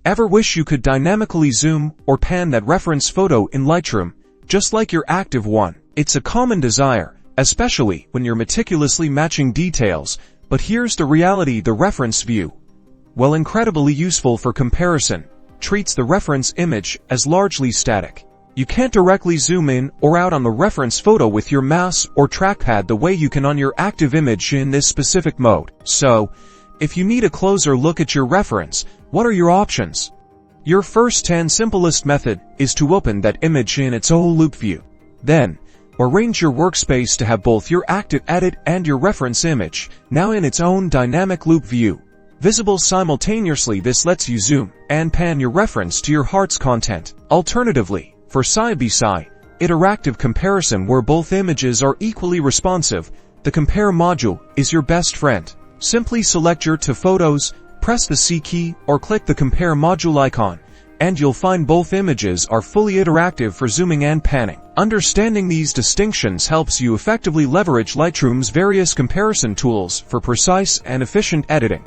Ever wish you could dynamically zoom or pan that reference photo in Lightroom, just like your active one? It's a common desire, especially when you're meticulously matching details, but here's the reality: the reference view, while incredibly useful for comparison, treats the reference image as largely static. You can't directly zoom in or out on the reference photo with your mouse or trackpad the way you can on your active image in this specific mode. So, if you need a closer look at your reference, what are your options? Your first and simplest method is to open that image in its own Loupe view. Then, arrange your workspace to have both your active edit and your reference image now in its own dynamic Loupe view, visible simultaneously. This lets you zoom and pan your reference to your heart's content. Alternatively, for side-by-side interactive comparison where both images are equally responsive, the Compare module is your best friend. Simply select your two photos, press the C key, or click the Compare module icon, and you'll find both images are fully interactive for zooming and panning. Understanding these distinctions helps you effectively leverage Lightroom's various comparison tools for precise and efficient editing.